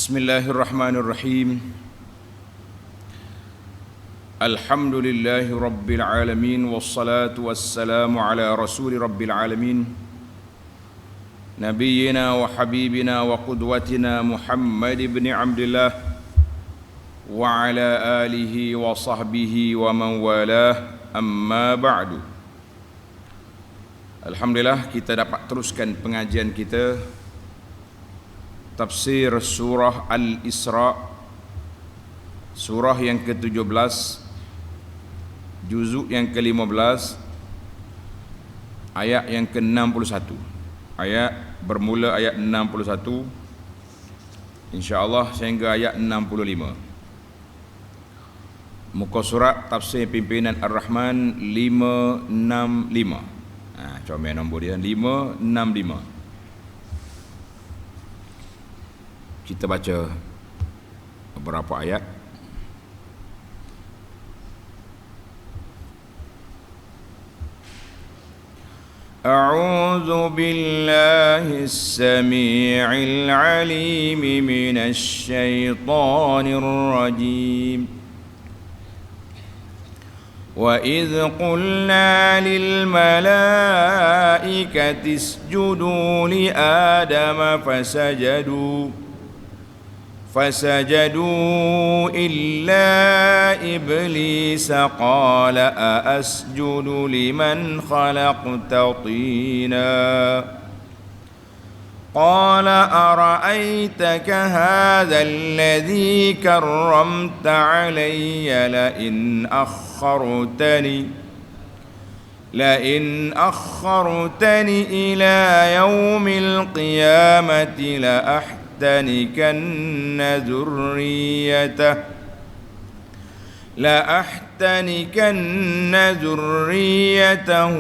Bismillahirrahmanirrahim. Alhamdulillahi rabbil alamin, wassalatu wassalamu ala rasuli rabbil alamin, nabiyyina wa habibina wa qudwatina Muhammad ibn Abdillah wa ala alihi wa sahbihi wa man walah, amma ba'du. Alhamdulillah, kita dapat teruskan pengajian kita tafsir surah Al-Isra, surah yang ke-17, juzuk yang ke-15, ayat yang ke-61. Ayat bermula ayat 61 insya-Allah sehingga ayat 65. Muka surat tafsir pimpinan Ar-Rahman 565. Comel nombor dia 565. Kita baca beberapa ayat. A'udzu billahi as-sami'il 'alim minasy syaithanir rajim. وَإِذْ قُلْنَا لِلْمَلَائِكَةِ اسْجُدُوا لِآدَمَ فسجدوا إلا إبليس قال أأسجد لمن خلقت طينا قال أرأيتك هذا الذي كرمت علي لئن أخرتني إلى يوم القيامة لأحتنكن ذريته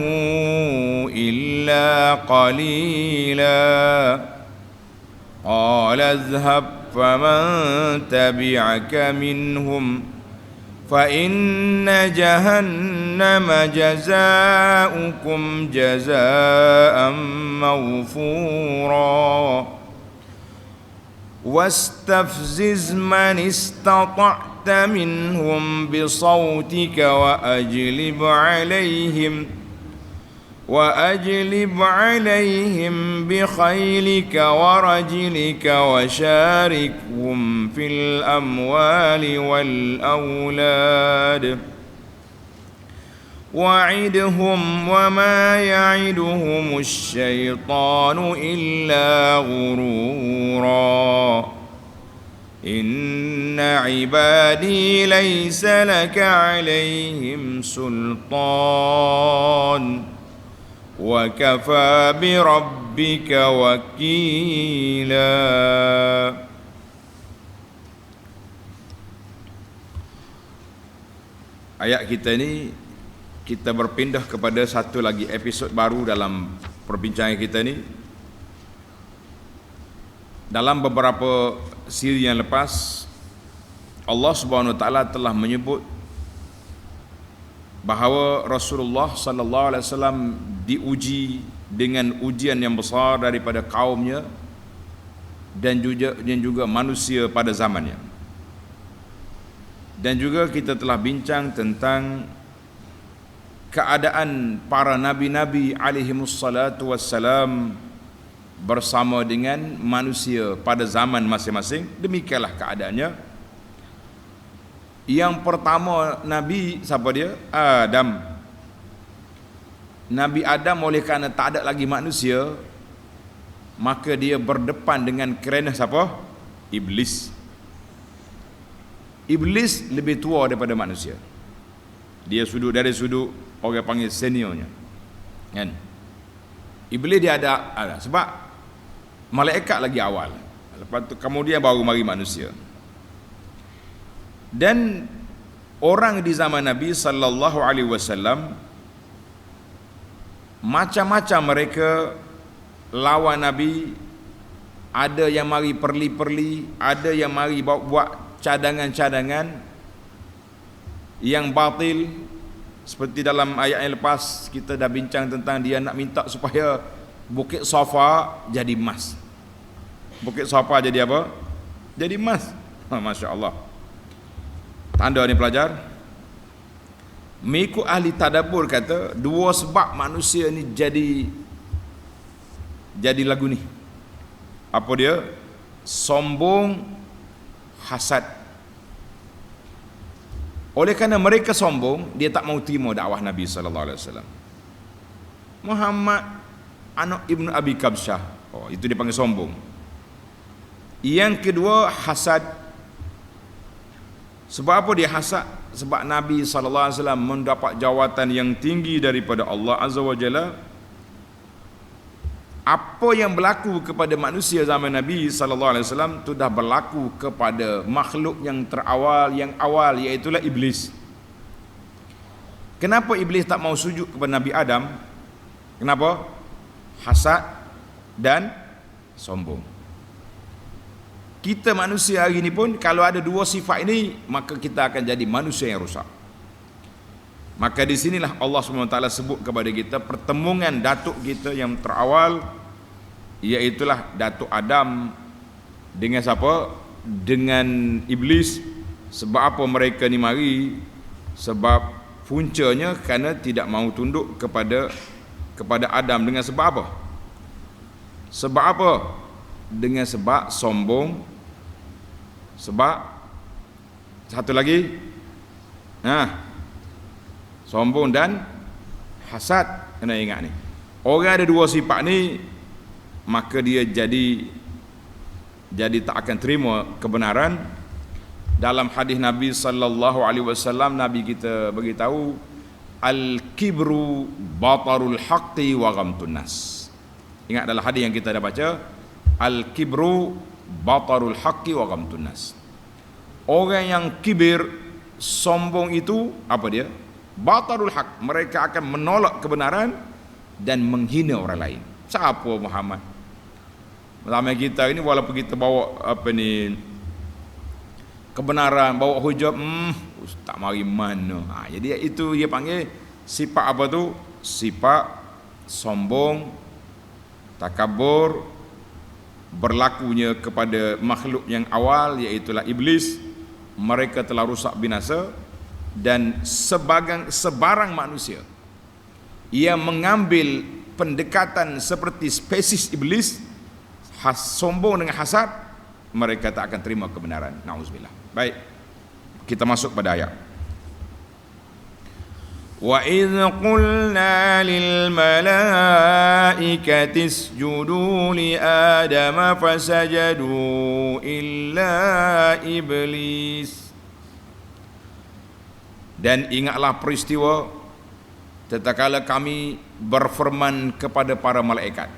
إلا قليلا قال اذهب فمن تبعك منهم فإن جهنم جزاؤكم جزاء موفورا واستفزز من استطعت منهم بصوتك وأجلب عليهم بخيلك ورجلك وشاركهم في الأموال والأولاد وعدهم وما يعدهم الشيطان إلا غرورا إن عبادي ليس لك عليهم سلطان وكفى بربك وكيلا. Ayat kita ni, kita berpindah kepada satu lagi episod baru dalam perbincangan kita ni. Dalam beberapa siri yang lepas, Allah Subhanahu Wa Taala telah menyebut bahawa Rasulullah sallallahu alaihi wasallam diuji dengan ujian yang besar daripada kaumnya dan juga manusia pada zamannya. Dan juga kita telah bincang tentang keadaan para nabi-nabi alaihimussalatu wassalam bersama dengan manusia pada zaman masing-masing. Demikianlah keadaannya. Yang pertama Nabi, siapa dia? Adam. Nabi Adam oleh kerana tak ada lagi manusia, maka dia berdepan dengan kerana siapa? Iblis. Iblis lebih tua daripada manusia. Dia dari sudut orang panggil seniornya, kan? Iblis dia ada sebab malaikat lagi awal. Lepas tu kemudian baru mari manusia. Dan orang di zaman Nabi sallallahu alaihi wasallam macam-macam mereka lawan Nabi. Ada yang mari perli-perli, ada yang mari buat cadangan-cadangan yang batil. Seperti dalam ayat yang lepas kita dah bincang tentang dia nak minta supaya Bukit Safa jadi emas. Bukit Safa jadi apa? jadi emas. Masya Allah. Tanda ni pelajar. Mengikut ahli tadabbur kata, dua sebab manusia ni jadi lagu ni. Apa dia? Sombong, hasad. Oleh kerana mereka sombong, dia tak mau terima dakwah Nabi sallallahu alaihi wasallam. Muhammad anak Ibnu Abi Kabsyah. Oh, itu dipanggil sombong. Yang kedua, hasad. Sebab apa dia hasad? Sebab Nabi sallallahu alaihi wasallam mendapat jawatan yang tinggi daripada Allah Azza wa Jalla. Apa yang berlaku kepada manusia zaman Nabi sallallahu alaihi wasallam itu dah berlaku kepada makhluk yang yang awal, iaitu iblis. Kenapa iblis tak mau sujud kepada Nabi Adam? Kenapa? Hasad dan sombong. Kita manusia hari ini pun kalau ada dua sifat ini, maka kita akan jadi manusia yang rusak. Maka di sinilah Allah SWT sebut kepada kita pertemuan datuk kita yang terawal, iaitulah datuk Adam dengan siapa? Dengan iblis. Sebab apa mereka ni mari? Sebab puncanya kerana tidak mahu tunduk kepada Adam. Dengan sebab apa? Sebab apa? Dengan sebab sombong. Sebab satu lagi, sombong dan hasad. Kena ingat ni, orang ada dua sifat ni, maka dia jadi tak akan terima kebenaran. Dalam hadis Nabi sallallahu alaihi wasallam, Nabi kita beritahu, al-kibru batarul haqqi wa ghamtun nas. Ingat dalam hadis yang kita dah baca, al-kibru batarul haqqi wa ghamtun nas. Orang yang kibir, sombong itu apa dia? Batarul haq, mereka akan menolak kebenaran dan menghina orang lain. Siapa Muhammad? Zaman kita ini walaupun kita bawa kebenaran, bawa hujah, tak mari mana. Jadi itu dia panggil sifat apa tu? Sifat sombong, takabur, berlakunya kepada makhluk yang awal, iaitulah iblis. Mereka telah rusak binasa. Dan sebarang manusia ia mengambil pendekatan seperti spesies iblis, sombong dengan hasad, mereka tak akan terima kebenaran. Nauzubillah. Baik, kita masuk pada ayat. Wa idh qulna lil malaikati isjudu li adama fasajadu illa iblis. Dan ingatlah peristiwa tatkala kami berfirman kepada para malaikat.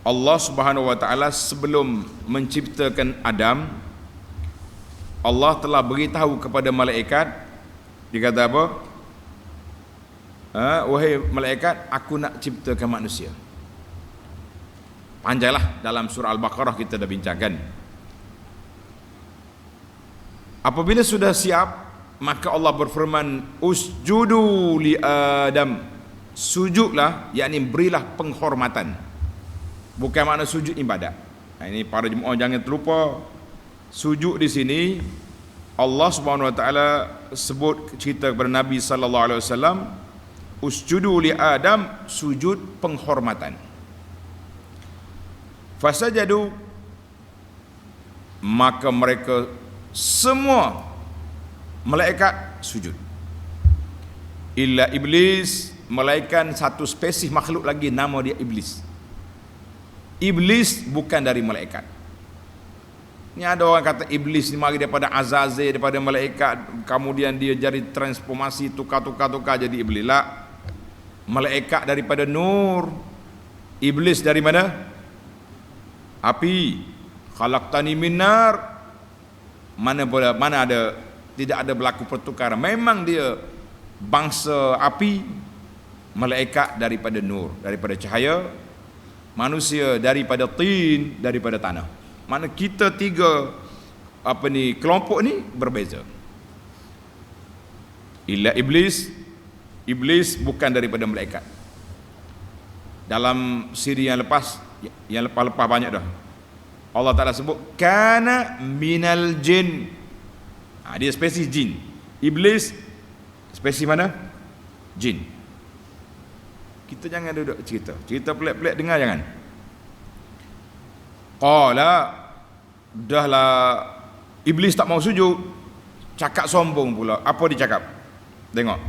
Allah Subhanahu wa taala sebelum menciptakan Adam, Allah telah beritahu kepada malaikat, dia kata apa? Wahai malaikat, aku nak ciptakan manusia. Panjanglah, dalam surah Al-Baqarah kita dah bincangkan. Apabila sudah siap, maka Allah berfirman, usjudu li Adam. Sujudlah, yakni berilah penghormatan. Bukan makna sujud ibadat. Ini para jemaah jangan terlupa, sujud di sini Allah Subhanahu wa taala sebut cerita kepada Nabi sallallahu alaihi wasallam, usjudu li Adam, sujud penghormatan. Fasajadu, maka mereka semua malaikat sujud. Illa iblis, melainkan satu spesies makhluk lagi, nama dia iblis. Iblis bukan dari malaikat. Ni ada orang kata iblis ni mari daripada Azazel, daripada malaikat, kemudian dia jadi transformasi, tukar jadi iblis. La, malaikat daripada nur, iblis dari mana? Api. Khalaqtani min nar. Mana ada, tidak ada berlaku pertukaran. Memang dia bangsa api, malaikat daripada nur, daripada cahaya, manusia daripada tin, daripada tanah. Mana kita tiga kelompok ni berbeza. Illa iblis, iblis bukan daripada malaikat. Dalam siri yang lepas banyak dah. Allah Ta'ala sebut kana minal jin. Dia spesies jin. Iblis spesies mana? Jin. Kita jangan duduk cerita pelik-pelik, dengar jangan. Qala, dahlah iblis tak mau sujud, cakap sombong pula. Apa dia cakap? Tengok.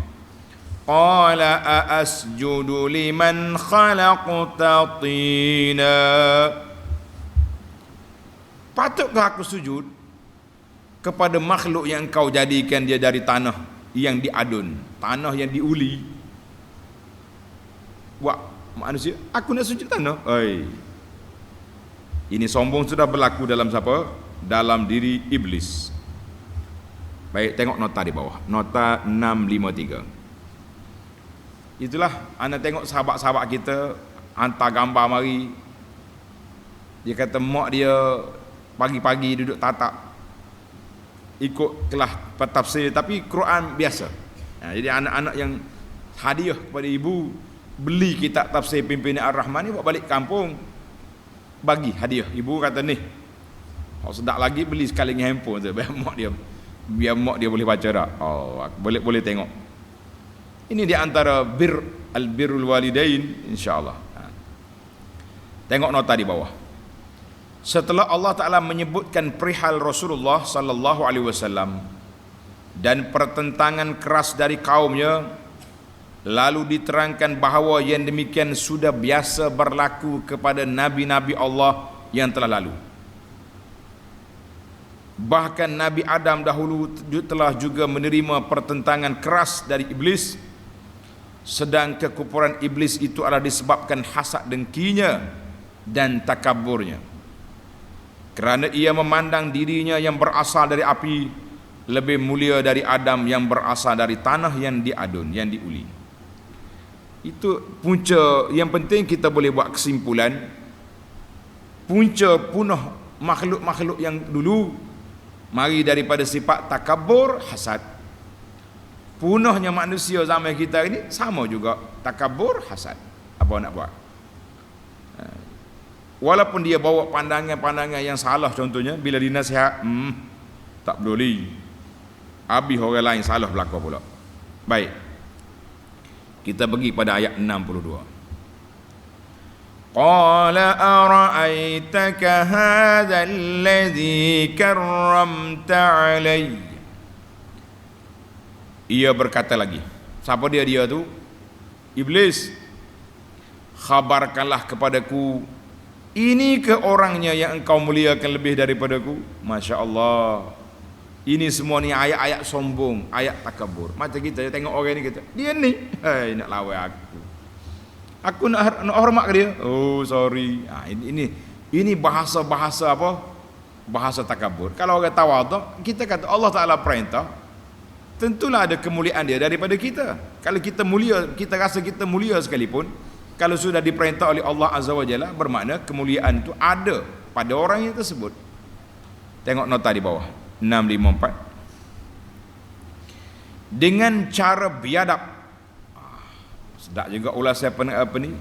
Qala asjudu liman khalaqta tina. Patutkah aku sujud kepada makhluk yang kau jadikan dia dari tanah yang diadun, tanah yang diuli? Buat manusia, aku nak sujud tanah. Ini sombong sudah berlaku dalam siapa? Dalam diri iblis. Baik, tengok nota di bawah. Nota 653. Itulah anda tengok sahabat-sahabat kita hantar gambar mari. Dia kata mak dia pagi-pagi duduk tatap ikut kelas pentafsir, tapi Quran biasa. Jadi anak-anak yang hadiah kepada ibu beli kitab tafsir Pimpinan Ar-Rahman ni, bawa balik kampung bagi hadiah. Ibu kata ni, kalau sedap lagi beli sekali dengan handphone tu, biar mak dia boleh baca dah. Boleh tengok. Ini di antara albirrul walidain, insya-Allah. Tengok nota di bawah. Setelah Allah Ta'ala menyebutkan perihal Rasulullah sallallahu alaihi wasallam dan pertentangan keras dari kaumnya, lalu diterangkan bahawa yang demikian sudah biasa berlaku kepada nabi-nabi Allah yang telah lalu. Bahkan Nabi Adam dahulu telah juga menerima pertentangan keras dari iblis, sedang kekufuran iblis itu adalah disebabkan hasad dengkinya dan takaburnya, kerana ia memandang dirinya yang berasal dari api lebih mulia dari Adam yang berasal dari tanah yang diadun, yang diuli. Itu punca. Yang penting kita boleh buat kesimpulan, punca punah makhluk-makhluk yang dulu mari daripada sifat takabur, hasad. Punahnya manusia zaman kita ini sama juga, takabur, hasad. Apa nak buat? Walaupun dia bawa pandangan-pandangan yang salah, contohnya bila dinasihat, tak boleh, habis orang lain salah belaka pula. Baik, kita pergi pada ayat 62. Qala ara'aitaka hadha alladhi karramta alayya. Ia berkata lagi. Siapa dia tu? Iblis. Khabarkanlah kepadaku, ini ke orangnya yang engkau muliakan lebih daripadaku? Masya Allah. Ini semua ni ayat-ayat sombong, ayat takabur. Macam kita tengok orang ni, kita, dia ni, nak lawan aku nak hormat ke dia? Oh sorry. Ini bahasa-bahasa apa? Bahasa takabur. Kalau orang tawaduk, kita kata Allah Ta'ala perintah, tentulah ada kemuliaan dia daripada kita. Kalau kita mulia, kita rasa kita mulia sekalipun, kalau sudah diperintah oleh Allah Azza wa Jalla, bermakna kemuliaan itu ada pada orang yang tersebut. Tengok nota di bawah 654. Dengan cara biadab. Sedap juga ulasan apa ni?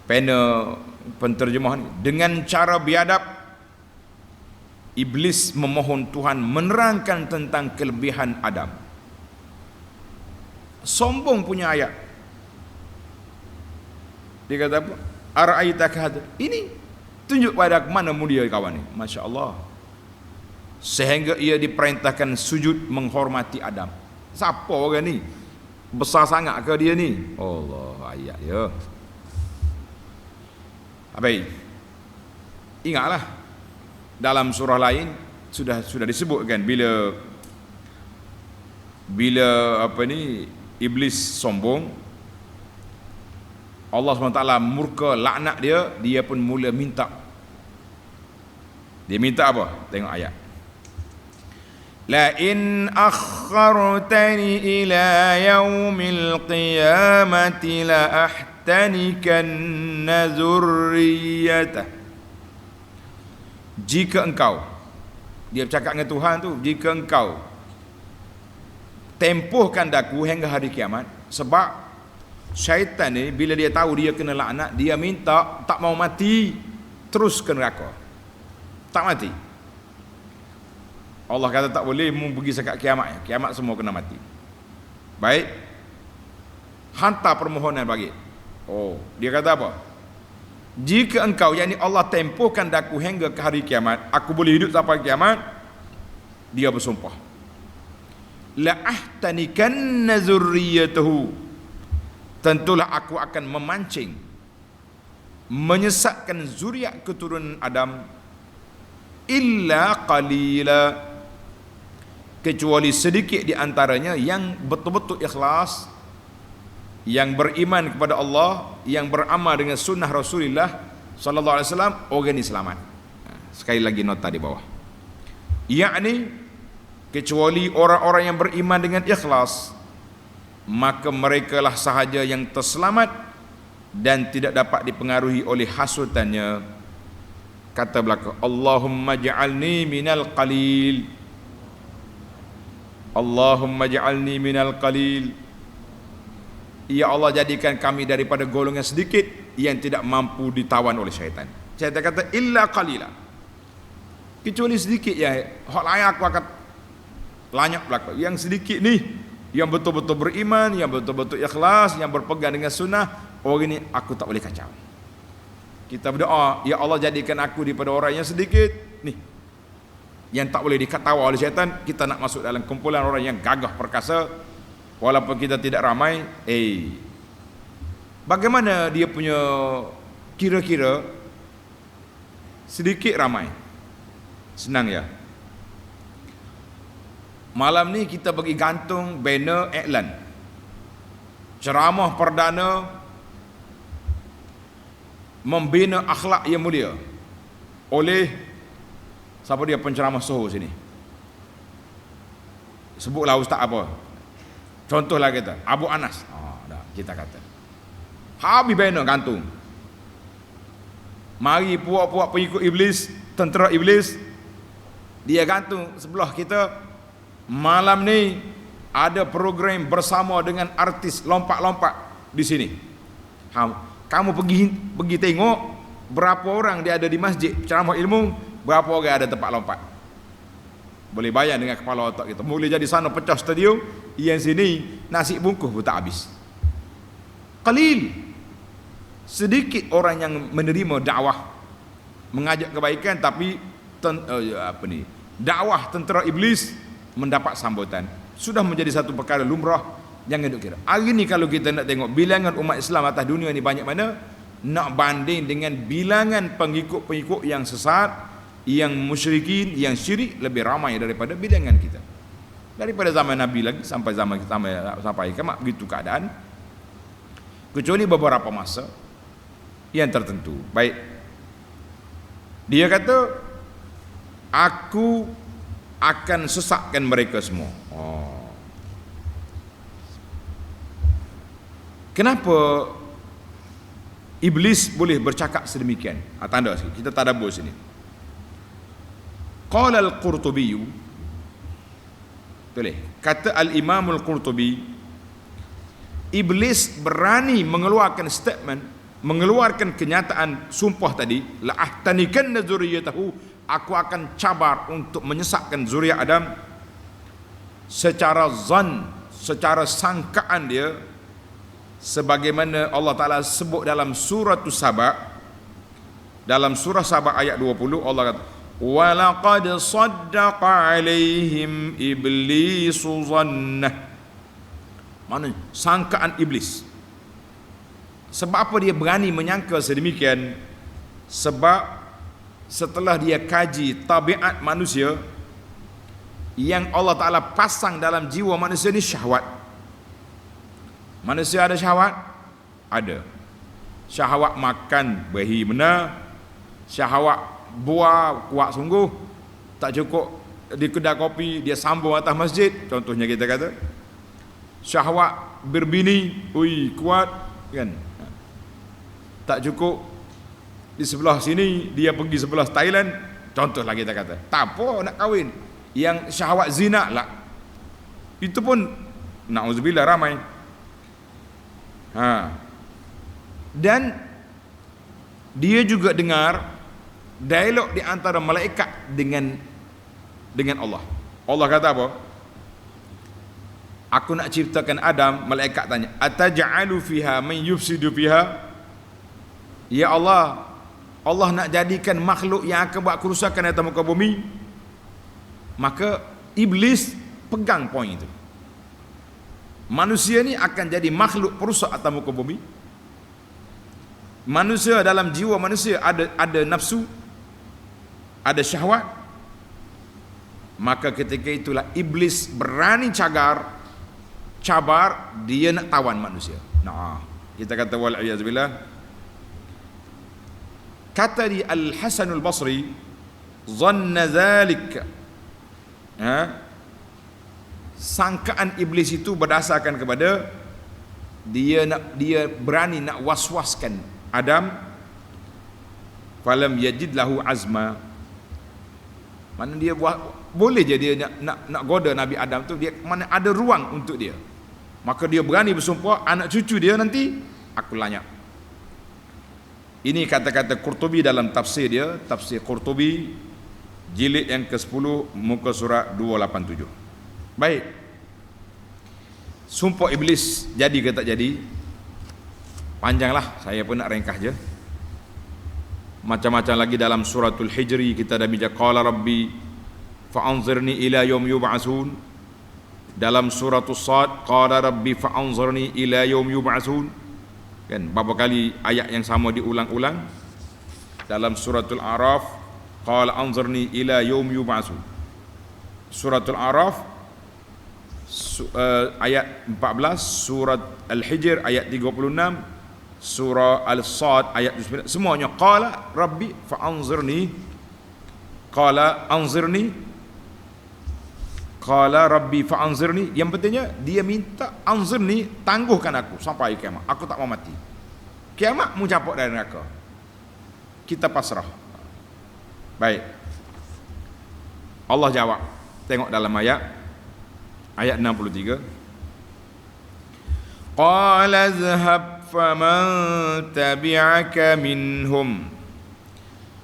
Panel penterjemah ni. Dengan cara biadab, iblis memohon Tuhan menerangkan tentang kelebihan Adam. Sombong punya ayat. Dia kata apa? Ara'aitaka hadha. Ini tunjuk pada mana mulia kawan ni. Masya Allah. Sehingga ia diperintahkan sujud menghormati Adam. Siapa orang ni? Besar sangat ke dia ni? Allah, ayat ya. Baik. Ingatlah dalam surah lain sudah disebutkan bila apa ni, iblis sombong, Allah SWT murka, laknat dia pun mula minta. Dia minta apa? Tengok ayat. La in akhartani ila yaumil qiyamati la ahtanikanna zurriyatah. Jika engkau, dia bercakap dengan Tuhan tu, jika engkau tempuhkan daku hingga hari kiamat, sebab syaitan ni bila dia tahu dia kena laknat, dia minta tak mau mati, terus ke neraka. Tak mati. Allah kata tak boleh mu pergi sekat kiamat. Kiamat semua kena mati. Baik. Hantar permohonan bagi. Oh, dia kata apa? Jika engkau, yakni Allah tempohkan daku hingga ke hari kiamat, aku boleh hidup sampai kiamat, dia bersumpah, la ahtanikanna zurriyatahu, tentulah aku akan memancing, menyesatkan zuriat keturunan Adam, illa qalila, kecuali sedikit di antaranya yang betul-betul ikhlas, yang beriman kepada Allah, yang beramal dengan sunnah Rasulullah sallallahu alaihi wasallam, orang ini selamat. Sekali lagi nota di bawah, yakni kecuali orang-orang yang beriman dengan ikhlas, maka merekalah sahaja yang terselamat dan tidak dapat dipengaruhi oleh hasutannya. Kata belaka, Allahumma ja'alni minal qalil, Allahumma ja'alni minal qalil. Ya Allah, jadikan kami daripada golongan sedikit yang tidak mampu ditawan oleh syaitan. Syaitan kata illa qalila, kecuali sedikit ya, hak lain aku akan lanyak belaka. Yang sedikit ni yang betul-betul beriman, yang betul-betul ikhlas, yang berpegang dengan sunnah, orang ini aku tak boleh kacau. Kita berdoa, ya Allah jadikan aku daripada orang yang sedikit ni, yang tak boleh diketawa oleh syaitan. Kita nak masuk dalam kumpulan orang yang gagah perkasa, walaupun kita tidak ramai. Bagaimana dia punya kira-kira sedikit ramai? Senang ya. Malam ni kita bagi gantung banner iklan ceramah perdana membina akhlak yang mulia oleh siapa dia penceramah Soho sini? Sebutlah ustaz apa? Contohlah kita, Abu Anas. Dah kita kata. Habis banner gantung. Mari puak-puak pengikut iblis, tentera iblis, dia gantung sebelah kita. Malam ni ada program bersama dengan artis lompat-lompat di sini. Kamu pergi tengok berapa orang dia ada di masjid ceramah ilmu, berapa orang ada tempat lompat. Boleh bayar dengan kepala otak kita. Boleh jadi sana pecah stadium, yang sini nasi bungkus pun tak habis. Qalil, sedikit orang yang menerima dakwah, mengajak kebaikan, tapi dakwah tentera iblis mendapat sambutan. Sudah menjadi satu perkara lumrah. Jangan duk kira. Hari ni kalau kita nak tengok bilangan umat Islam atas dunia ni banyak mana, nak banding dengan bilangan pengikut-pengikut yang sesat, yang musyrikin, yang syirik, lebih ramai daripada bilangan kita. Daripada zaman Nabi lagi sampai zaman kita sampai kiamat, begitu keadaan. Kecuali beberapa masa yang tertentu. Baik. Dia kata, aku akan sesatkan mereka semua. Kenapa iblis boleh bercakap sedemikian? Tanda sikit, kita tadabbur sini. Qala al-Qurtubi, boleh kata al-Imam al-Qurtubi, iblis berani mengeluarkan statement, mengeluarkan kenyataan sumpah tadi, la ahtanikanna zurriyatahu, aku akan cabar untuk menyesatkan zuriat Adam, secara zan, secara sangkaan dia, sebagaimana Allah Ta'ala sebut dalam surah Saba. Dalam surah Saba ayat 20, Allah kata, walaqad saddaqa alaihim iblisu zannah. Mana sangkaan iblis. Sebab apa dia berani menyangka sedemikian? Sebab setelah dia kaji tabiat manusia, yang Allah Ta'ala pasang dalam jiwa manusia ni syahwat. Manusia ada syahwat? Ada. Syahwat makan berhi benar, syahwat buah kuat sungguh, tak cukup di kedai kopi dia sambung atas masjid, contohnya kita kata. Syahwat berbini, kuat kan. Tak cukup di sebelah sini, dia pergi sebelah Thailand, contohlah kita kata. Tak apa nak kahwin, yang syahwat zina lah, itu pun na'udzubillah ramai. Dan dia juga dengar dialog di antara malaikat dengan Allah. Allah kata apa? Aku nak ciptakan Adam, malaikat tanya, ataj'alu fiha man yufsidu fiha? Ya Allah, Allah nak jadikan makhluk yang akan buat kerusakan atas muka bumi. Maka iblis pegang poin itu. Manusia ni akan jadi makhluk perusak atas muka bumi. Manusia, dalam jiwa manusia ada nafsu, ada syahwat. Maka ketika itulah iblis berani cabar dia nak tawan manusia. Nah, kita kata wal a'yazubillah. Kata di Al-Hasanul Basri, zanna zalik, sangkaan iblis itu berdasarkan kepada dia berani nak waswaskan Adam, falam yajid lahu azma. Mana dia boleh je dia nak goda Nabi Adam tu, dia mana ada ruang untuk dia. Maka dia berani bersumpah, anak cucu dia nanti aku lanyak. Ini kata-kata Qurtubi dalam tafsir dia, tafsir Qurtubi jilid yang ke-10 muka surat 287. Baik. Sumpah iblis jadi ke tak jadi? Panjanglah, saya pun nak ringkas je. Macam-macam lagi dalam suratul Hijri kita dah bincang, qala rabbi fa'anzirni ila yaum yub'atsun. Dalam suratul Sad, qala rabbi fa'anzirni ila yaum yub'atsun. Kan berapa kali ayat yang sama diulang-ulang. Dalam suratul Araf, qala anzirni ila yaum yub'atsun. Suratul Araf ayat 14, surat Al-Hijr ayat 36, surah Al-Sad ayat 29, semuanya qala rabbi fa'anzirni, qala rabbi fa'anzirni. Yang pentingnya dia minta anzirni, tangguhkan aku sampai kiamat, aku tak mau mati. Kiamat mu capok dari neraka, kita pasrah. Baik, Allah jawab. Tengok dalam ayat 63, qala zhab faman tabi'aka minhum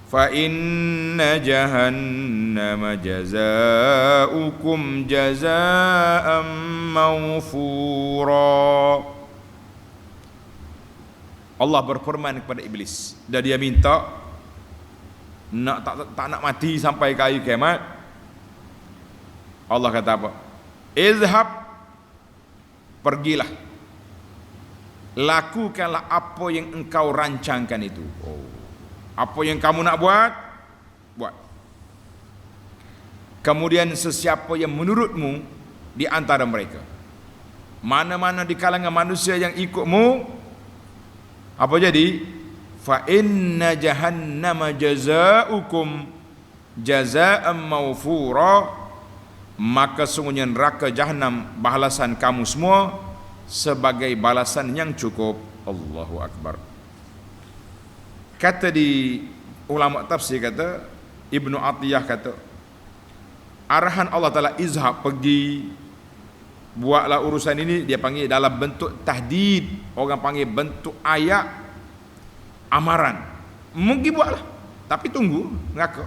fa inna jahannama jazaa'ukum jazaa'an mawfura. Allah berfirman kepada iblis, dan dia minta tak nak mati sampai ke hari kiamat. Allah kata apa? Izhab, pergilah, lakukanlah apa yang engkau rancangkan itu. Apa yang kamu nak buat, buat. Kemudian sesiapa yang menurutmu di antara mereka, mana-mana di kalangan manusia yang ikutmu, apa jadi? Fa inna jahannama jazaa'ukum jazaa'an mawfura. Maka sungguhnya neraka Jahannam balasan kamu semua sebagai balasan yang cukup. Allahu Akbar. Kata di ulama tafsir, kata Ibnu Atiyah, kata arahan Allah Ta'ala, izhab, pergi, buatlah urusan ini, dia panggil dalam bentuk tahdid, orang panggil bentuk ayat amaran. Mungkin buatlah, tapi tunggu neraka.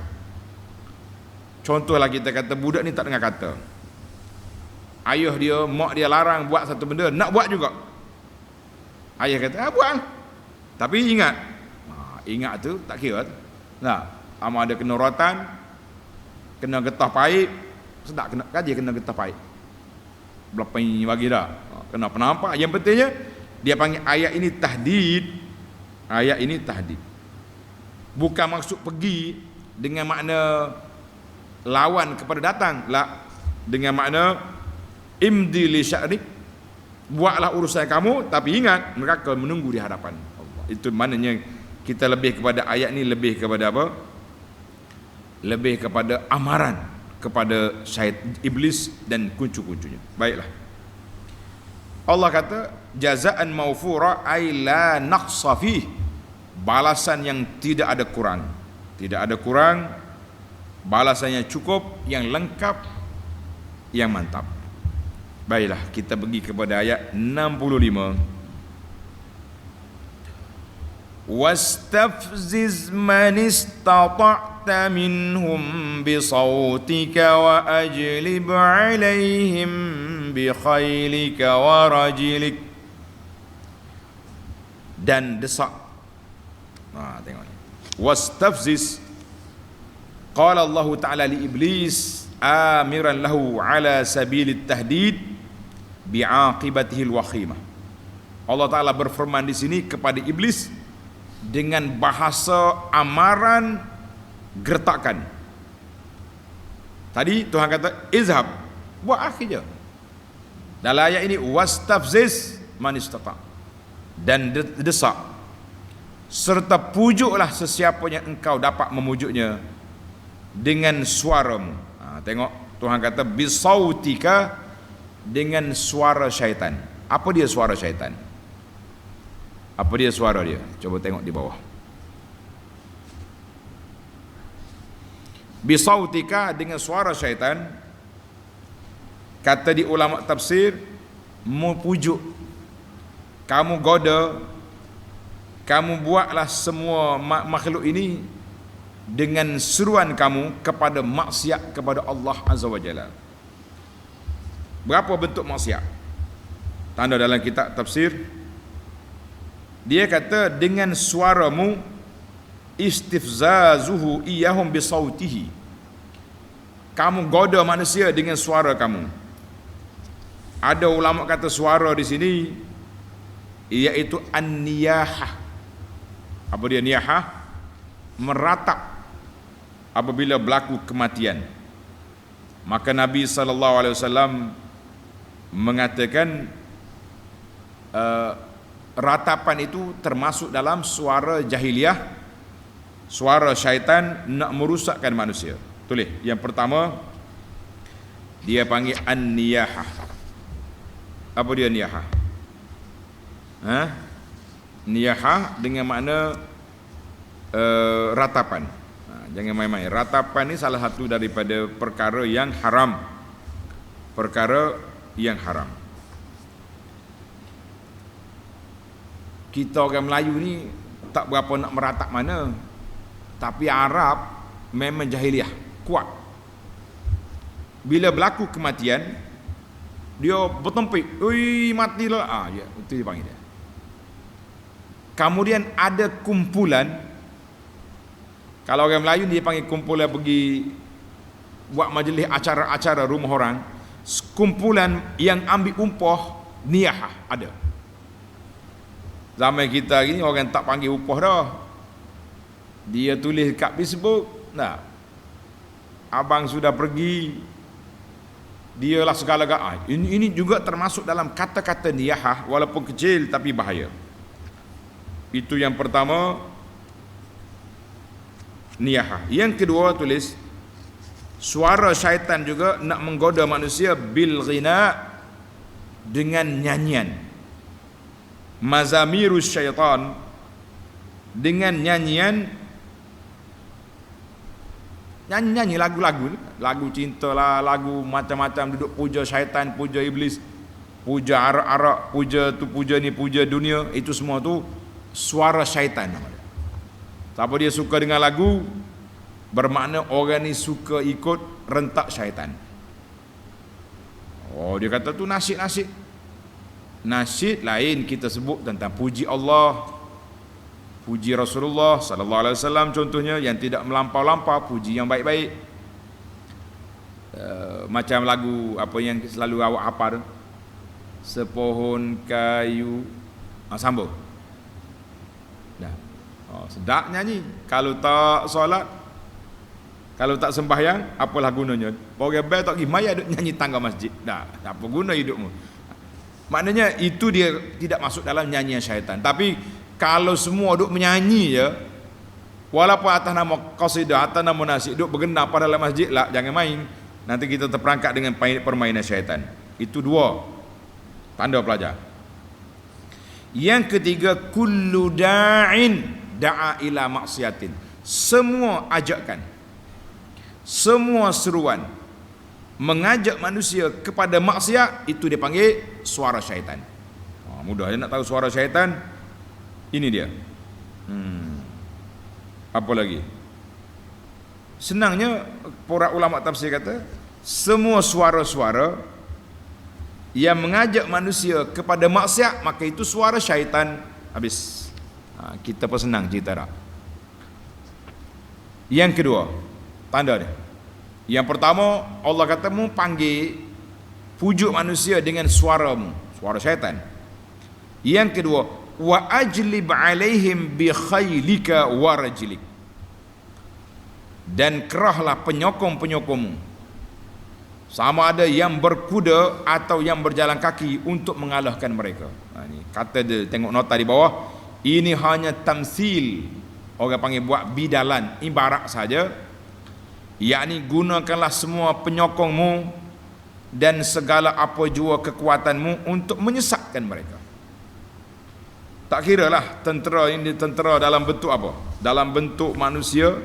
Contohlah kita kata budak ni tak dengar kata, ayah dia, mak dia larang buat satu benda, nak buat juga. Ayah kata, buat, tapi ingat, ingat tu tak kira tu. Nah, ama ada kena rotan, kena getah paip, sedap kena kaji, kena getah paip. Berapa ini bagi dah. Kena penampak. Yang pentingnya dia panggil ayat ini tahdid. Ayat ini tahdid. Bukan maksud pergi dengan makna lawan kepada datang, lah, dengan makna imdi li sya'rik, buatlah urusan kamu, tapi ingat neraka menunggu di hadapan Allah. Itu maknanya kita lebih kepada ayat ni, lebih kepada apa? Lebih kepada amaran kepada syaitan, iblis dan kuncu-kuncunya. Baiklah, Allah kata jazaan mawfura, ay la naqsa fih, balasan yang tidak ada kurang, tidak ada kurang, balasannya cukup, yang lengkap, yang mantap. Baiklah, kita pergi kepada ayat 65. wastafziz man istata'ta minhum bisautika wa ajlib alaihim bi khailika wa rajilik. Dan desak. Tengok ni. Wastafziz, qala Allah Ta'ala li iblis amiran lahu ala sabilit tahdid bi'aqibatihi al-wakhimah. Allah Ta'ala berfirman di sini kepada iblis dengan bahasa amaran gertakan. Tadi Tuhan kata izhab, buat akhir je. Dalam ayat ini wastafziz man istata', dan desak serta pujuklah sesiapa yang engkau dapat memujuknya dengan suaramu. Tengok Tuhan kata bisautika, dengan suara syaitan. Apa dia suara syaitan? Apa dia suara dia? Coba tengok di bawah. Bisautika, dengan suara syaitan. Kata di ulama tafsir, mu pujuk, kamu goda, kamu buatlah semua makhluk ini dengan seruan kamu kepada maksiat kepada Allah Azza wa Jalla. Berapa bentuk maksiat? Tanda dalam kitab tafsir, dia kata dengan suaramu, istifzazuhu iyahum bisautihi, kamu goda manusia dengan suara kamu. Ada ulama kata suara di sini iaitu an-niyahah. Apa dia niyahah? Meratap apabila berlaku kematian. Maka Nabi SAW mengatakan ratapan itu termasuk dalam suara jahiliyah, suara syaitan nak merusakkan manusia. Tulis, yang pertama dia panggil an-niyahah. Apa dia niyahah? Niyahah dengan makna ratapan. Jangan main-main. Ratapan ni salah satu daripada perkara yang haram. Perkara yang haram. Kita orang Melayu ni tak berapa nak meratap mana. Tapi Arab memang jahiliah, kuat. Bila berlaku kematian, dia bertempik, oi matilah. Ya, itu dia panggil dia. Kemudian ada kumpulan, kalau orang Melayu dia panggil kumpulan pergi buat majlis acara-acara rumah orang, kumpulan yang ambil upah niyahah ada. Zaman kita ni orang tak panggil upah dah. Dia tulis kat Facebook, nah, abang sudah pergi, dialah segala-galanya. Ini juga termasuk dalam kata-kata niyahah, walaupun kecil tapi bahaya. Itu yang pertama, niyahah. Yang kedua tulis suara syaitan juga nak menggoda manusia bil ghina, dengan nyanyian. Mazamirus syaitan, dengan nyanyian, nyanyi lagu-lagu, lagu cinta lah, lagu macam-macam, duduk puja syaitan, puja iblis, puja arak-arak, puja tu, puja ni, puja dunia. Itu semua tu suara syaitan. Siapa dia suka dengan lagu, bermakna orang ni suka ikut rentak syaitan. Oh, dia kata tu nasyid-nasyid. Nasyid lain kita sebut tentang puji Allah, puji Rasulullah sallallahu alaihi wasallam contohnya, yang tidak melampau-lampau, puji yang baik-baik. Macam lagu apa yang selalu awak hafal, sepohon kayu, sambung. Dah. Sedap nyanyi. Kalau tak solat, kalau tak sembahyang, apalah gunanya? Orang bel tak pergi maya duk nyanyi tangga masjid. Dah, apa guna hidupmu? Maknanya itu dia tidak masuk dalam nyanyian syaitan. Tapi kalau semua duk menyanyi je, walaupun atas nama qasidah, atas nama nasyid, duk bergendang pada dalam masjid lah, jangan main. Nanti kita terperangkap dengan permainan syaitan. Itu dua tanda pelajar. Yang ketiga, kullu da'in da'a ila maksiatin. Semua ajakan, semua seruan mengajak manusia kepada maksiat, itu dia panggil suara syaitan. Mudah je nak tahu suara syaitan. Ini dia. Apa lagi? Senangnya para ulama tafsir kata, semua suara-suara yang mengajak manusia kepada maksiat, maka itu suara syaitan. Habis. Kita pun senang cerita dah. Yang kedua, tanda dia. Yang pertama, Allah kata mu panggil pujuk manusia dengan suaramu, suara syaitan. Yang kedua, wa ajlib alaihim bi khailika wa rajlik. Dan kerahlah penyokong-penyokongmu, sama ada yang berkuda atau yang berjalan kaki, untuk mengalahkan mereka. Ini kata dia, tengok nota di bawah, ini hanya tamsil, orang panggil buat bidalan, ibarat saja, yakni gunakanlah semua penyokongmu dan segala apa jua kekuatanmu untuk menyesatkan mereka. Tak kira lah tentera ini tentera dalam bentuk apa, dalam bentuk manusia,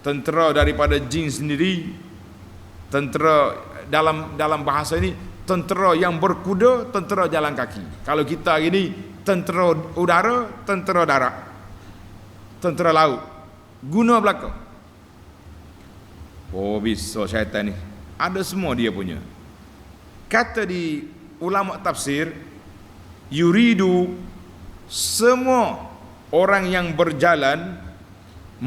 tentera daripada jin sendiri, tentera dalam bahasa ini, tentera yang berkuda, tentera jalan kaki. Kalau kita hari ini, tentera udara, tentera darat, tentera laut, guna belaka. Oh, bisa syaitan ni, ada semua dia punya. Kata di ulama tafsir, yuridu, semua orang yang berjalan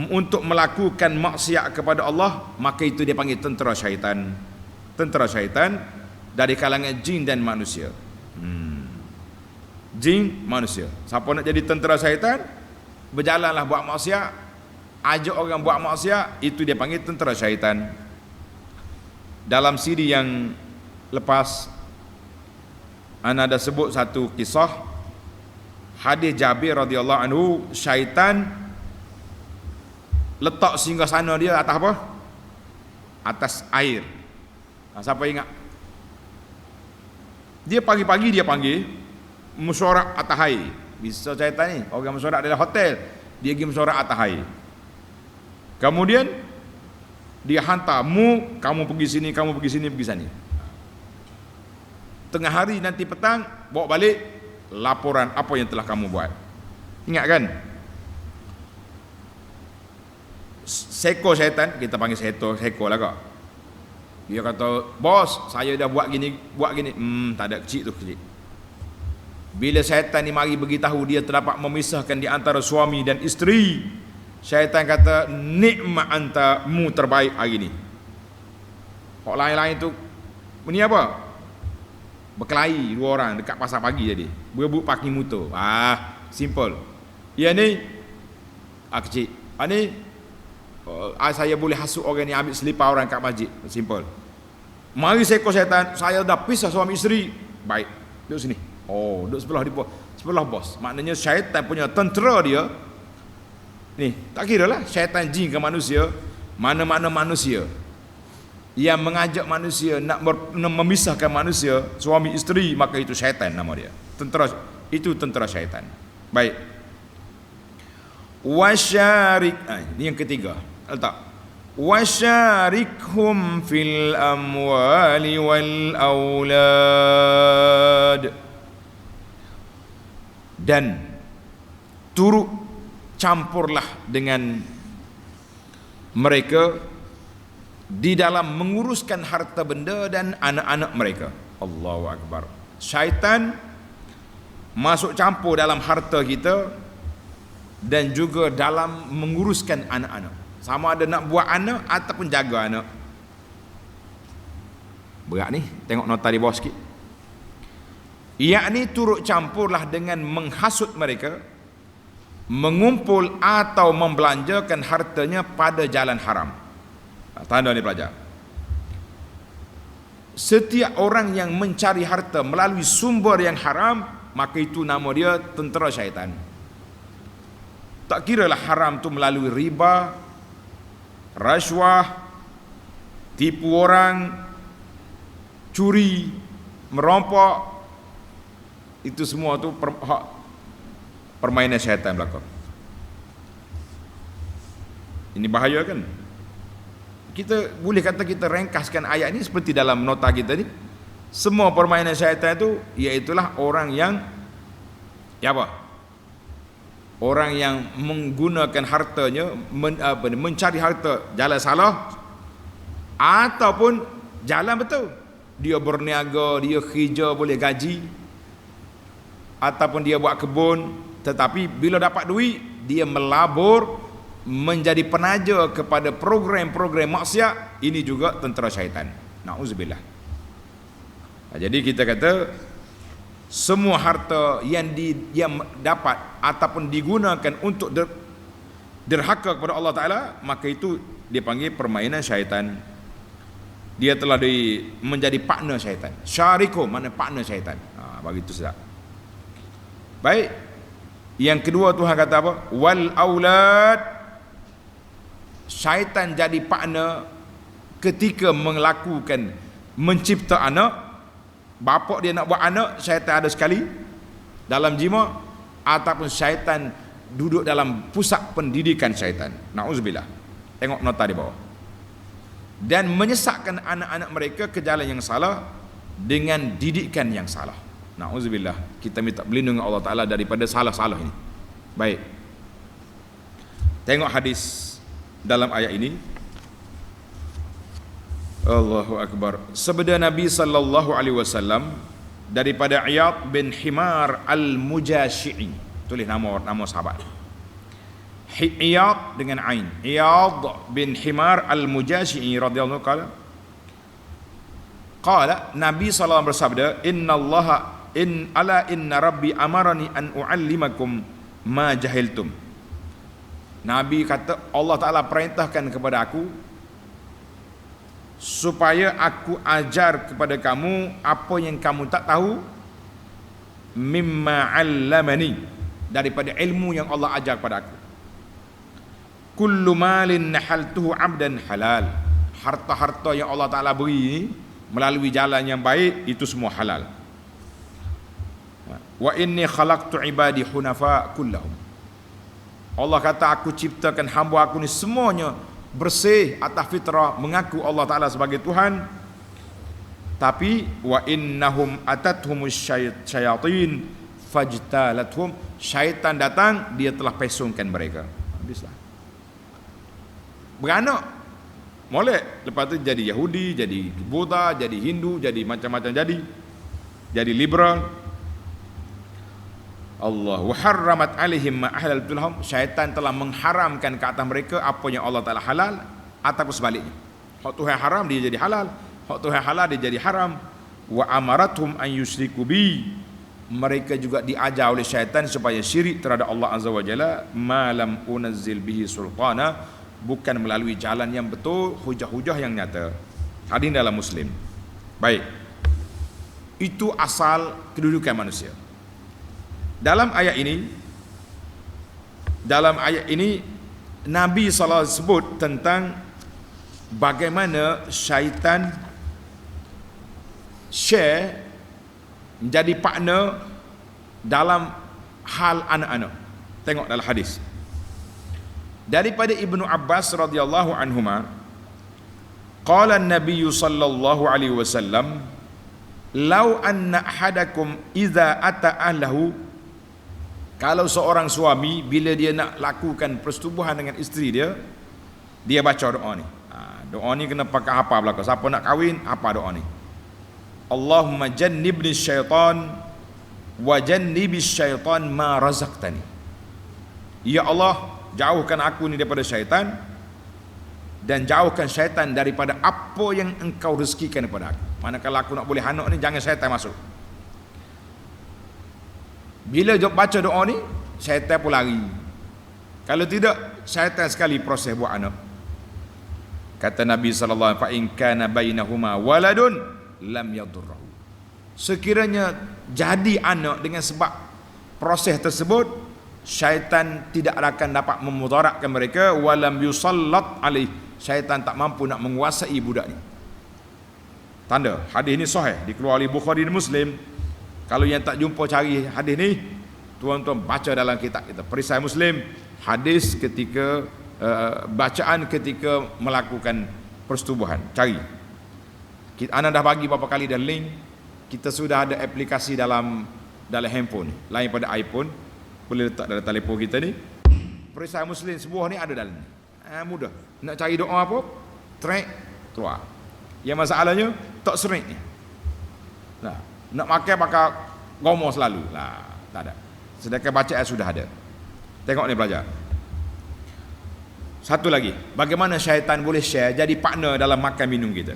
untuk melakukan maksiat kepada Allah, maka itu dia panggil tentera syaitan. Tentera syaitan dari kalangan jin dan manusia. Jin, manusia. Siapa nak jadi tentera syaitan, berjalanlah buat maksiat, ajak orang buat maksiat, itu dia panggil tentera syaitan. Dalam siri yang lepas, ana ada sebut satu kisah hadis Jabir radhiyallahu anhu, syaitan letak singgah-sana dia atas apa? Atas air. Siapa ingat? Dia pagi-pagi dia panggil mesyuarat atas air. Bisa syaitan ni, orang mesyuarat dalam hotel, dia pergi mesyuarat atas air. Kemudian dia hantar, kamu pergi sini, kamu pergi sini, pergi sana. Tengah hari nanti petang, bawa balik laporan apa yang telah kamu buat. Ingat kan? Seko syaitan, kita panggil seko lah kak. Dia kata, bos, saya dah buat gini. Tak ada, kecil tu kecil. Bila syaitan ni mari beritahu dia terdapat memisahkan di antara suami dan isteri, syaitan kata, nikmat anta, mu terbaik hari ni. Orang lain-lain tu, ni apa? Berkelahi dua orang dekat pasar pagi jadi. Berebut parking motor. Simple. Yang ni kecil. Ni saya boleh hasut orang ni ambil selipar orang kat masjid. Simple. Mari seekor syaitan, saya dah pisah suami isteri. Baik, duduk sini. Oh, duduk sebelah bos. Maknanya syaitan punya tentera dia ni, tak kira lah syaitan jin ke manusia, mana-mana manusia yang mengajak manusia nak memisahkan manusia, suami isteri, maka itu syaitan nama dia. Tentera itu, tentera syaitan. Baik. Wasyarik, ini yang ketiga. Letak. Wasyarikhum fil amwali wal aulad. Dan turut campurlah dengan mereka di dalam menguruskan harta benda dan anak-anak mereka. Allahu Akbar. Syaitan masuk campur dalam harta kita dan juga dalam menguruskan anak-anak. Sama ada nak buat anak ataupun jaga anak. Berat ni, tengok nota di bawah sikit. Yakni turut campurlah dengan menghasut mereka, mengumpul atau membelanjakan hartanya pada jalan haram. Tanda ni pelajar. Setiap orang yang mencari harta melalui sumber yang haram, maka itu nama dia tentera syaitan. Tak kiralah haram tu melalui riba, rasuah, tipu orang, curi, merampok, itu semua tu permainan syaitan belakang. Ini bahaya kan? Kita boleh kata kita ringkaskan ayat ni seperti dalam nota kita ni. Semua permainan syaitan itu iaitulah orang yang apa? Orang yang menggunakan hartanya mencari harta jalan salah ataupun jalan betul. Dia berniaga, dia kerja boleh gaji, ataupun dia buat kebun, tetapi bila dapat duit dia melabur menjadi penaja kepada program-program maksiat. Ini juga tentera syaitan. Na'udzubillah. Jadi kita kata semua harta yang dapat ataupun digunakan untuk derhaka kepada Allah Ta'ala, maka itu dipanggil permainan syaitan. Dia telah menjadi partner syaitan. Syariko mana partner syaitan. Begitu saja. Baik. Yang kedua Tuhan kata apa? Wal aulad. Syaitan jadi partner ketika mencipta anak. Bapa dia nak buat anak, syaitan ada sekali dalam jima, ataupun syaitan duduk dalam pusat pendidikan syaitan. Na'udzubillah. Tengok nota di bawah. Dan menyesatkan anak-anak mereka ke jalan yang salah dengan didikan yang salah. Na'udzubillah. Kita minta berlindung Allah Ta'ala daripada salah-salah ini. Baik. Tengok hadis dalam ayat ini. Allahu Akbar. Sabda Nabi sallallahu alaihi wasallam daripada Iyad bin Himar al-Mujashi'i. Tulis nama sahabat. Iyad dengan ain. Iyad bin Himar al-Mujashi'i radhiyallahu anhu qala Nabi sallallahu bersabda, inna rabbi amarani an uallimakum ma jahiltum. Nabi kata Allah Ta'ala perintahkan kepada aku supaya aku ajar kepada kamu apa yang kamu tak tahu, mimma 'allamani, daripada ilmu yang Allah ajar kepada aku. Kullu malin nahaltuhu 'abdan halal. Harta-harta yang Allah Ta'ala beri melalui jalan yang baik itu semua halal. Wa inni khalaqtu ibadi hunafa kullahum. Allah kata aku ciptakan hamba aku ni semuanya bersih atas fitrah, mengaku Allah Ta'ala sebagai Tuhan. Tapi wa innahum atathumus syayatin fajtalathum. Syaitan datang, dia telah pesongkan mereka. Habislah. Beranak molek, lepas tu jadi Yahudi, jadi Buddha, jadi Hindu, jadi macam-macam, jadi liberal. Allah wa harramat alaihim ma ahlal lahum. Syaitan telah mengharamkan ke atas mereka apa yang Allah Ta'ala halal, ataupun sebaliknya. Hak Tuhan haram dia jadi halal, hak Tuhan halal dia jadi haram. Wa amarathum an yusyriku bi. Mereka juga diajar oleh syaitan supaya syirik terhadap Allah Azza wa Jalla, ma lam unazzil bihi sultana, bukan melalui jalan yang betul, hujah-hujah yang nyata. Hadis dalam Muslim. Baik. Itu asal kedudukan manusia. Dalam ayat ini Nabi SAW sebut tentang bagaimana syaitan share menjadi partner dalam hal anak-anak. Tengok dalam hadis daripada Ibnu Abbas radhiyallahu anhuma, qala an-nabiy sallallahu alaihi wasallam, law anna ahadakum idza ata ahlahu. Kalau seorang suami bila dia nak lakukan persetubuhan dengan isteri dia baca doa ni. Doa ni kena pakai apa belaka. Siapa nak kahwin, apa doa ni? Allahumma jannibni syaitan wa jannibis syaitan ma razaqtani. Ya Allah, jauhkan aku ni daripada syaitan dan jauhkan syaitan daripada apa yang engkau rezekikan kepada aku. Manakala aku nak boleh anak ni, jangan syaitan masuk. Bila baca doa ni, syaitan pun lari. Kalau tidak, syaitan sekali proses buat anak. Kata Nabi sallallahu alaihi wasallam, fa in kana bainahuma waladun lam yadurruhu. Sekiranya jadi anak dengan sebab proses tersebut, syaitan tidak akan dapat memudaratkan mereka. Walam yusallat alaih. Syaitan tak mampu nak menguasai budak ni. Tanda hadis ini sahih, dikeluarkan oleh Bukhari dan Muslim. Kalau yang tak jumpa cari hadis ni, tuan-tuan baca dalam kitab kita Perisai Muslim, hadis ketika bacaan ketika melakukan persetubuhan. Cari. Ana dah bagi beberapa kali dah link. Kita sudah ada aplikasi dalam handphone lain pada iPhone. boleh letak dalam telefon kita ni. Perisai Muslim sebuah ni ada dalam ni. Mudah. Nak cari doa apa? Track keluar. Yang masalahnya tak serik ni. Nah, nak pakai gomo selalu. Lah, tak ada. Sedangkan bacaan sudah ada. Tengok ni pelajar. Satu lagi, bagaimana syaitan boleh share jadi partner dalam makan minum kita.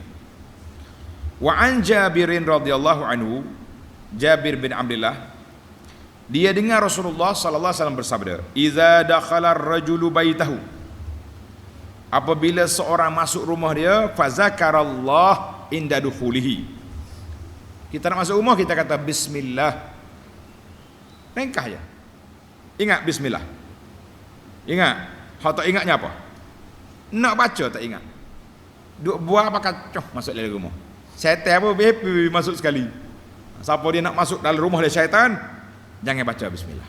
Wa an Jabirin radhiyallahu anhu, Jabir bin Abdullah, dia dengar Rasulullah sallallahu alaihi wasallam bersabda, "Idza dakhala ar-rajulu baitahu." Apabila seorang masuk rumah dia, fa zakarallah inda dukhulihi. Kita nak masuk rumah, kita kata bismillah. Ringkas je. Ingat bismillah. Ingat. Hak tak ingatnya apa? Nak baca tak ingat. Duk buah pakai masuk dalam rumah. Syaitan apa happy masuk sekali. Siapa dia nak masuk dalam rumah dia syaitan, jangan baca bismillah.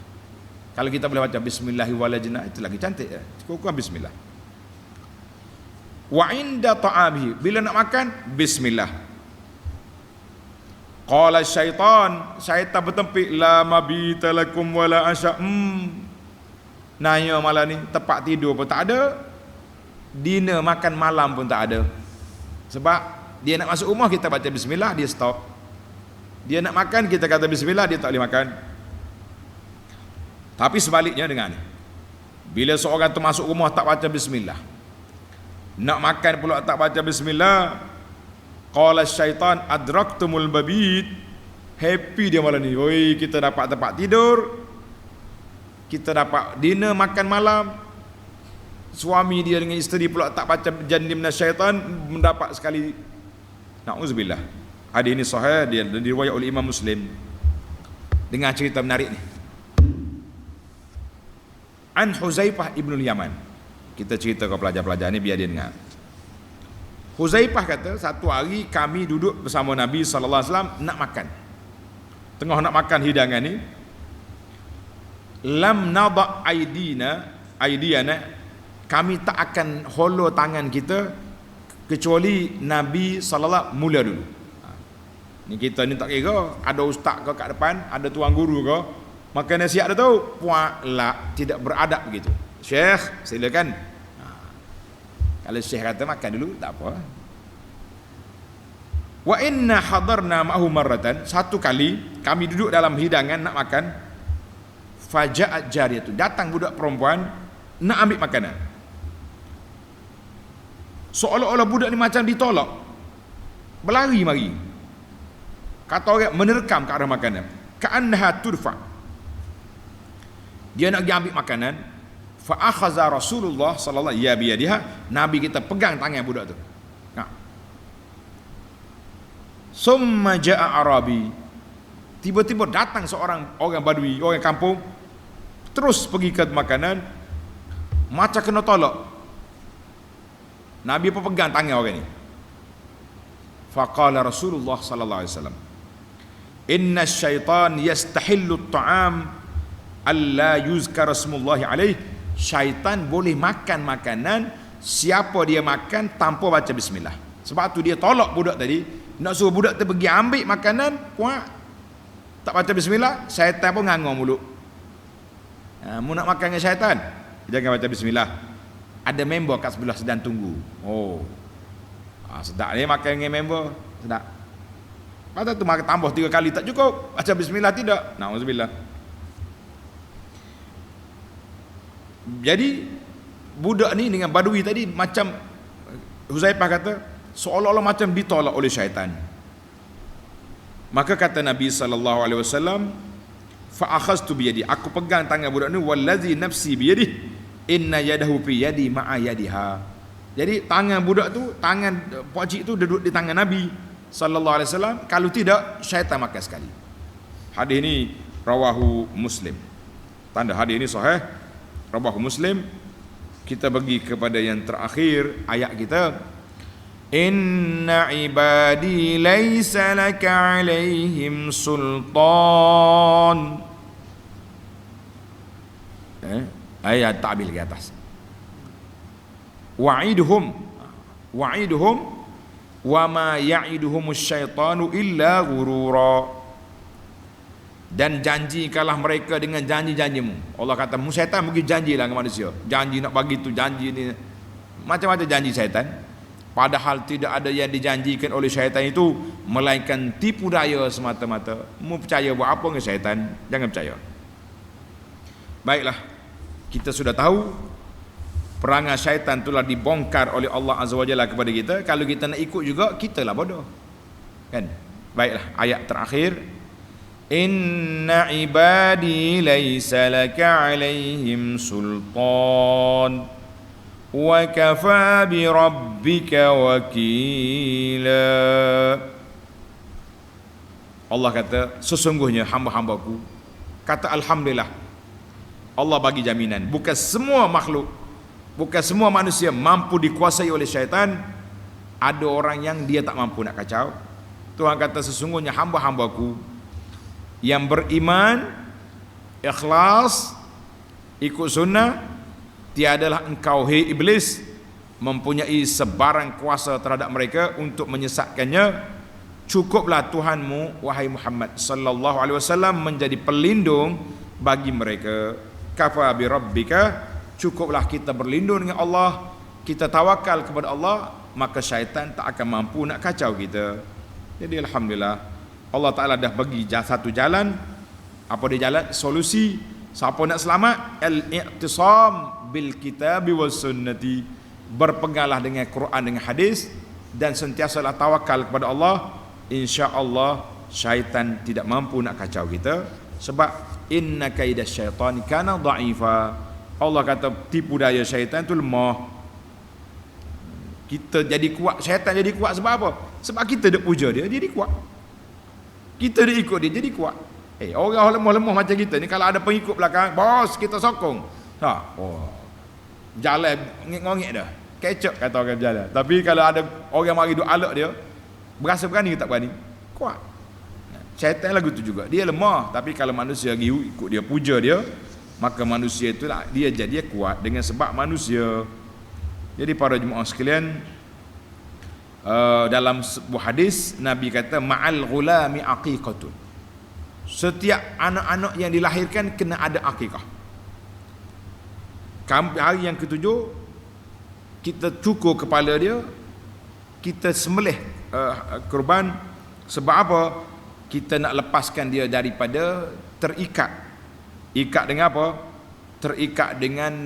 Kalau kita boleh baca bismillahirrahmanirrahim, itu lagi cantik ya. Cukup bismillah. Wa inda ta'abihi, bila nak makan bismillah. Qala syaitan bertempik, la mabita lakum wala asya. Nanya malam ni tempat tidur pun tak ada, dinner makan malam pun tak ada. Sebab dia nak masuk rumah kita baca bismillah, dia stop. Dia nak makan kita kata bismillah, dia tak boleh makan. Tapi sebaliknya dengan ni, bila seorang tu masuk rumah tak baca bismillah, nak makan pula tak baca bismillah, qala syaitan adraktumul babit, happy dia malam ni. Oi, kita dapat tempat tidur, kita dapat dinner makan malam. Suami dia dengan isteri pula tak baca jandim syaitan, mendapat sekali. Na'udzubillah. Hadis ini sahih, dia diriwayat oleh Imam Muslim. Dengar cerita menarik ni. An Huzaifah ibnul Yaman. Kita cerita ke pelajar-pelajar ni biar dia dengar. Huzaifah kata, satu hari kami duduk bersama Nabi sallallahu alaihi wasallam nak makan. Tengah nak makan hidangan ni, lam nada aidiyana, kami tak akan holo tangan kita kecuali Nabi sallallahu mula dulu. Ni kita ni tak kira ada ustaz ke kat depan, ada tuan guru ke, makan nasihat dah tahu, puak lah, tidak beradab begitu. Syekh silakan. Kalau syekh kata makan dulu tak apa. Wa inna hadarna ma'hu marratan, satu kali kami duduk dalam hidangan nak makan, faja'at jariyatu, datang budak perempuan nak ambil makanan. Seolah-olah budak ni macam ditolak, berlari mari, kata orang menerkam ke arah makanan, ka'annaha turfa. Dia nak pergi ambil makanan, fa akhaza Rasulullah sallallahu alaihi wasallam biyadiha, Nabi kita pegang tangan budak tu. Summa ja'a Arabi, tiba-tiba datang seorang orang Badui, orang kampung, terus pergi ke makanan, macam kena tolak. Nabi pun pegang tangan orang ni. Faqala Rasulullah sallallahu alaihi wasallam, inna syaitan yastahillu at-ta'am alla yuzkara smullahi alaih. Syaitan boleh makan makanan siapa dia makan tanpa baca bismillah. Sebab tu dia tolak budak tadi, nak suruh budak tu pergi ambil makanan, puak tak baca bismillah, syaitan pun ngangor mulut. Mu nak makan dengan syaitan, jangan baca bismillah. Ada member kat sebelah sedang tunggu. Oh, sedap ni makan dengan member, sedap. Patut tu makan tambah 3 kali tak cukup, baca bismillah tidak. Na'udzubillah. Jadi budak ni dengan Badui tadi macam Huzaifah kata, seolah-olah macam ditolak oleh syaitan. Maka kata Nabi sallallahu alaihi wasallam, fa akhadtu bi yadi, aku pegang tangan budak ni, wallazi nafsi bi yadi inna yadahu fi yadi ma'a yadiha. Jadi tangan budak tu, tangan pakcik tu duduk di tangan Nabi sallallahu alaihi wasallam, kalau tidak syaitan makan sekali. Hadis ini rawahu Muslim. Tanda hadis ini sahih, rawahu Muslim. Kita bagi kepada yang terakhir ayat kita, inna ibadi laysa laka alaihim sultan. Ayat ta'bil ke atas. Wa'iduhum wa ma ya'iduhumus syaitanu illa ghurura. dan janjikanlah mereka dengan janji-janjimu. Allah kata syaitan mungkin janjilah dengan manusia, janji nak bagi tu, janji ni, macam-macam janji syaitan. Padahal tidak ada yang dijanjikan oleh syaitan itu melainkan tipu daya semata-mata. Mu percaya buat apa dengan syaitan? Jangan percaya. Baiklah, kita sudah tahu perangai syaitan itulah dibongkar oleh Allah Azza wa Jalla kepada kita. Kalau kita nak ikut juga, kita lah bodoh, kan? Baiklah, ayat terakhir, inna ibadi laysa laka alaihim sultan wa kafa bi rabbika wakila. Allah kata sesungguhnya hamba-hambaku, kata alhamdulillah, Allah bagi jaminan bukan semua makhluk, bukan semua manusia mampu dikuasai oleh syaitan. Ada orang yang dia tak mampu nak kacau. Tuhan kata sesungguhnya hamba-hambaku yang beriman, ikhlas, ikut sunnah, tiadalah engkau hai iblis mempunyai sebarang kuasa terhadap mereka untuk menyesatkannya. Cukuplah Tuhanmu wahai Muhammad sallallahu alaihi wasallam menjadi pelindung bagi mereka. Kafa bi rabbika, cukuplah kita berlindung dengan Allah, kita tawakal kepada Allah, maka syaitan tak akan mampu nak kacau kita. Jadi alhamdulillah, Allah Ta'ala dah bagi satu jalan. Apa dia jalan? Solusi. Siapa nak selamat? Al-i'tisam bil kitabi was sunnati, berpeganglah dengan Quran, dengan hadis, dan sentiasalah tawakal kepada Allah. InsyaAllah syaitan tidak mampu nak kacau kita. Sebab inna kaidas syaitani kana dha'ifa. Allah kata tipu daya syaitan tu lemah. Kita jadi kuat, syaitan jadi kuat sebab apa? Sebab kita duk puja dia, jadi kuat. Kita duk ikut dia, jadi kuat. Orang lemah-lemah macam kita ni, kalau ada pengikut belakang, bos kita sokong. Jalan ngongit dah. Kecok kata orang berjalan. Tapi kalau ada orang mari duk alak dia, berasa berani ke tak berani? Kuat. Syaitan lagu tu juga. Dia lemah, tapi kalau manusia ikut dia, puja dia, maka manusia itulah dia jadi kuat dengan sebab manusia. Jadi para jemaah sekalian, dalam sebuah hadis Nabi kata ma'al ghulami aqiqatun. Setiap anak-anak yang dilahirkan kena ada akikah. Hari yang ketujuh kita cukur kepala dia, kita sembelih kurban. Sebab apa? Kita nak lepaskan dia daripada terikat. Ikat dengan apa? Terikat dengan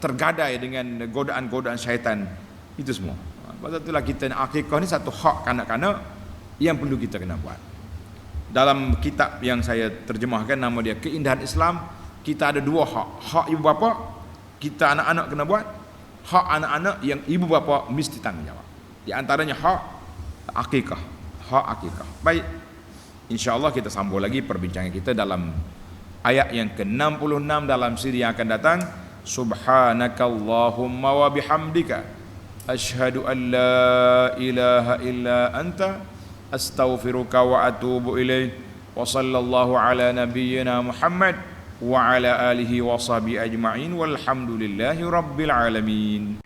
tergadai dengan godaan-godaan syaitan. Itu semua. Sebab itulah kita nak akikah ni satu hak kanak-kanak yang perlu kita kena buat. Dalam kitab yang saya terjemahkan, nama dia Keindahan Islam, kita ada dua hak. Hak ibu bapa, kita anak-anak kena buat. Hak anak-anak yang ibu bapa mesti tanggungjawab. Di antaranya hak akikah. Hak akikah. Baik, insya-Allah kita sambung lagi perbincangan kita dalam ayat yang ke-66 dalam siri yang akan datang. Subhanakallahumma wa bihamdika asyhadu an la ilaha illa anta astaghfiruka wa atubu ilaik. Wa sallallahu ala nabiyyina Muhammad wa ala alihi wa sahbihi ajma'in walhamdulillahi rabbil alamin.